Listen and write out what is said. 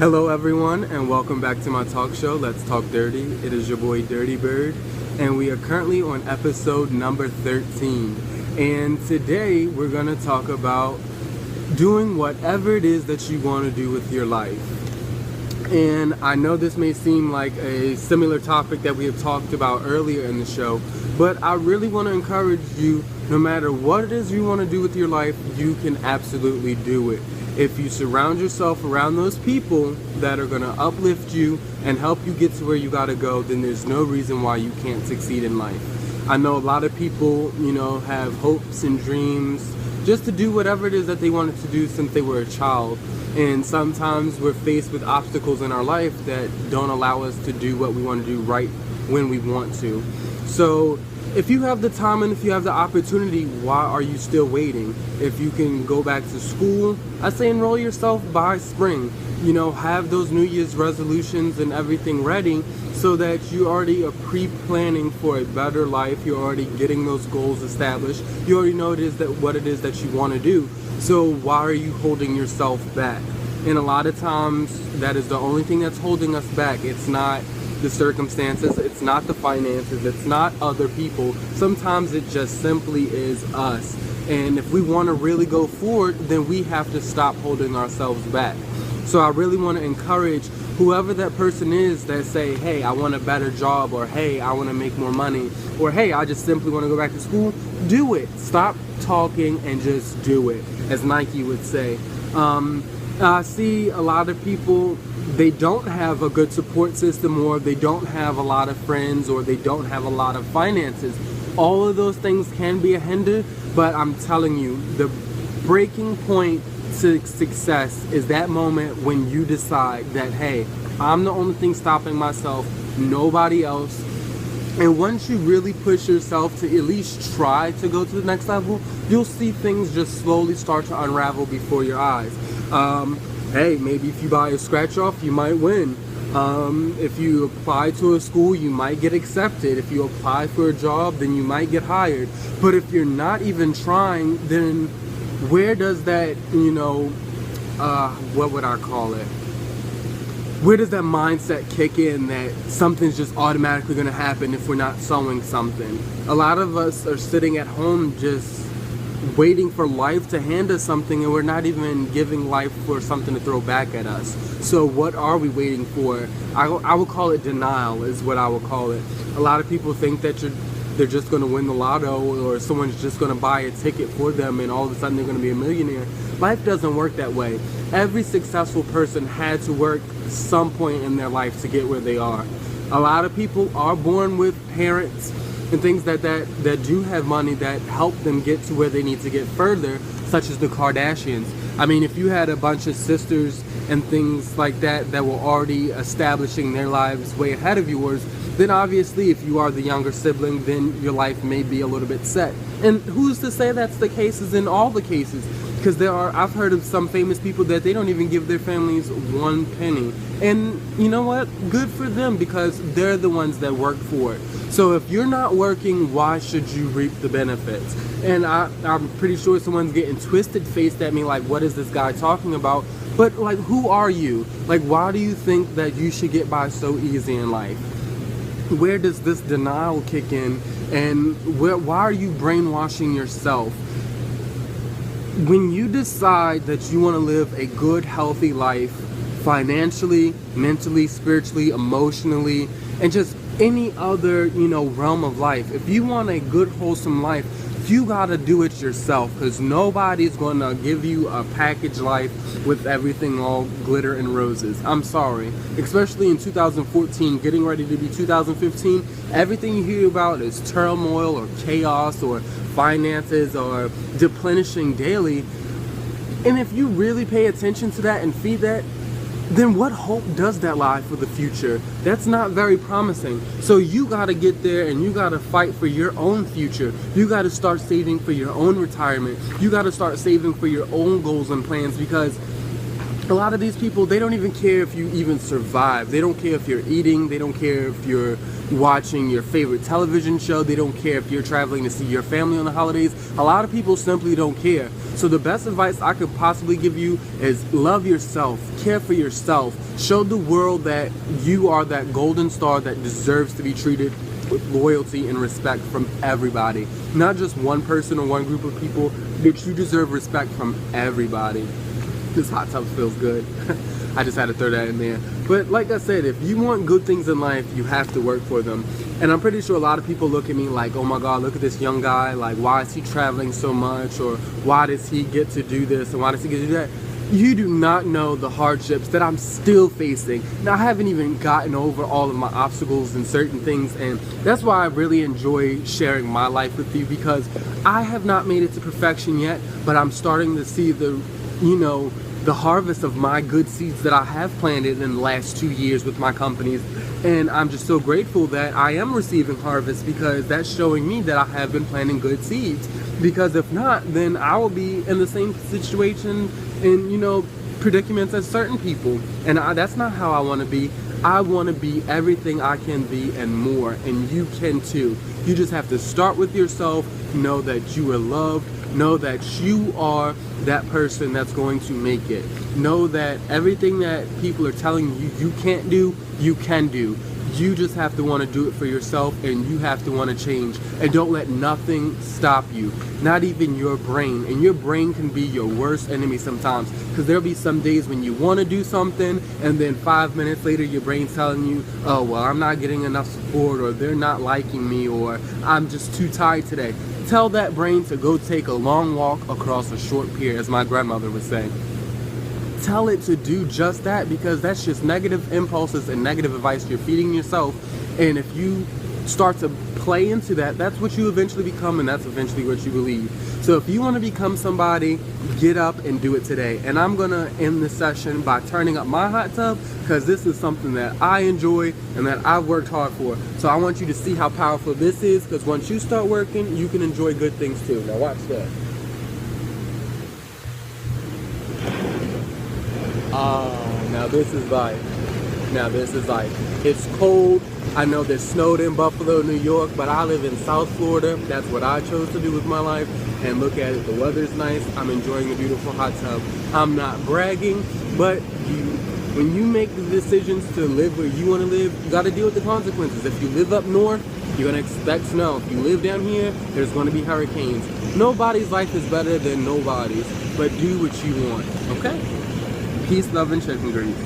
Hello everyone, and welcome back to my talk show, Let's Talk Dirty. It is your boy Dirty Bird, and we are currently on episode number 13. And today we're going to talk about doing whatever it is that you want to do with your life. And I know this may seem like a similar topic that we have talked about earlier in the show, but I really want to encourage you, no matter what it is you want to do with your life, you can absolutely do it. If you surround yourself around those people that are going to uplift you and help you get to where you got to go, then there's no reason why you can't succeed in life. I know a lot of people, have hopes and dreams just to do whatever it is that they wanted to do since they were a child. And sometimes we're faced with obstacles in our life that don't allow us to do what we want to do right when we want to. So if you have the time and if you have the opportunity, why are you still waiting? If you can go back to school, I say enroll yourself by spring. Have those New Year's resolutions and everything ready so that you already are pre-planning for a better life. You're already getting those goals established. You already know what it is that you want to do. So why are you holding yourself back? And a lot of times that is the only thing that's holding us back. It's not the circumstances, it's not the finances, it's not other people. Sometimes it just simply is us. And if we want to really go forward, then we have to stop holding ourselves back. So I really want to encourage whoever that person is that say, hey, I want a better job, or hey, I want to make more money, or hey, I just simply want to go back to school. Do it. Stop talking and just do it, as Nike would say. I see a lot of people, they don't have a good support system, or they don't have a lot of friends, or they don't have a lot of finances. All of those things can be a hinder, but I'm telling you, the breaking point to success is that moment when you decide that, hey, I'm the only thing stopping myself, nobody else. And once you really push yourself to at least try to go to the next level, you'll see things just slowly start to unravel before your eyes. Hey, maybe if you buy a scratch off, you might win. If you apply to a school, you might get accepted. If you apply for a job, then you might get hired. But if you're not even trying, then where does that, what would I call it? Where does that mindset kick in that something's just automatically going to happen if we're not sowing something? A lot of us are sitting at home just waiting for life to hand us something, and we're not even giving life for something to throw back at us. So what are we waiting for? I would call it denial, is what I would call it. A lot of people think that they're just going to win the lotto, or someone's just going to buy a ticket for them and all of a sudden they're going to be a millionaire. Life doesn't work that way. Every successful person had to work some point in their life to get where they are. A lot of people are born with parents and things that do have money that help them get to where they need to get further, such as the Kardashians. I mean, if you had a bunch of sisters and things like that were already establishing their lives way ahead of yours, then obviously if you are the younger sibling, then your life may be a little bit set. And who's to say that's the case is in all the cases? Because I've heard of some famous people that they don't even give their families one penny. And you know what? Good for them, because they're the ones that work for it. So if you're not working, why should you reap the benefits? And I'm pretty sure someone's getting twisted-faced at me like, what is this guy talking about? But like, who are you? Like, why do you think that you should get by so easy in life? Where does this denial kick in? And why are you brainwashing yourself? When you decide that you want to live a good, healthy life, financially, mentally, spiritually, emotionally, and just any other, realm of life, if you want a good, wholesome life, you gotta do it yourself, because nobody's gonna give you a package life with everything all glitter and roses. I'm sorry. Especially in 2014, getting ready to be 2015, everything you hear about is turmoil or chaos or finances or deplenishing daily. And if you really pay attention to that and feed that, then what hope does that lie for the future? That's not very promising. So you gotta get there and you gotta fight for your own future. You gotta start saving for your own retirement. You gotta start saving for your own goals and plans, because A lot of these people, they don't even care if you even survive. They don't care if you're eating. They don't care if you're watching your favorite television show. They don't care if you're traveling to see your family on the holidays. A lot of people simply don't care. So the best advice I could possibly give you is love yourself, care for yourself, show the world that you are that golden star that deserves to be treated with loyalty and respect from everybody. Not just one person or one group of people, but you deserve respect from everybody. This hot tub feels good. I just had to throw that in there. But like I said, if you want good things in life, you have to work for them. And I'm pretty sure a lot of people look at me like, oh my God, look at this young guy. Like, why is he traveling so much? Or why does he get to do this? And why does he get to do that? You do not know the hardships that I'm still facing. Now, I haven't even gotten over all of my obstacles and certain things. And that's why I really enjoy sharing my life with you, because I have not made it to perfection yet, but I'm starting to see the harvest of my good seeds that I have planted in the last 2 years with my companies. And I'm just so grateful that I am receiving harvest, because that's showing me that I have been planting good seeds. Because if not, then I will be in the same situation and, predicaments as certain people. And that's not how I want to be. I want to be everything I can be and more. And you can too. You just have to start with yourself. Know that you are loved. Know that you are that person that's going to make it. Know that everything that people are telling you you can't do, you can do. You just have to want to do it for yourself, and you have to want to change. And don't let nothing stop you, not even your brain. And your brain can be your worst enemy sometimes, because there'll be some days when you want to do something, and then 5 minutes later your brain's telling you, oh well, I'm not getting enough support, or they're not liking me, or I'm just too tired today. Tell that brain to go take a long walk across a short pier, as my grandmother would say. Tell it to do just that, because that's just negative impulses and negative advice you're feeding yourself. And if you start to play into that, that's what you eventually become, and that's eventually what you believe. So if you want to become somebody, get up and do it today. And I'm gonna end this session by turning up my hot tub, because this is something that I enjoy and that I've worked hard for. So I want you to see how powerful this is, because once you start working, you can enjoy good things too. Now watch that. Now this is life. Now this is life. It's cold. I know there's snowed in Buffalo, New York, but I live in South Florida. That's what I chose to do with my life. And look at it, the weather's nice. I'm enjoying a beautiful hot tub. I'm not bragging, but when you make the decisions to live where you want to live, you got to deal with the consequences. If you live up north, you're going to expect snow. If you live down here, there's going to be hurricanes. Nobody's life is better than nobody's, but do what you want, okay? Peace, love, and chicken grease.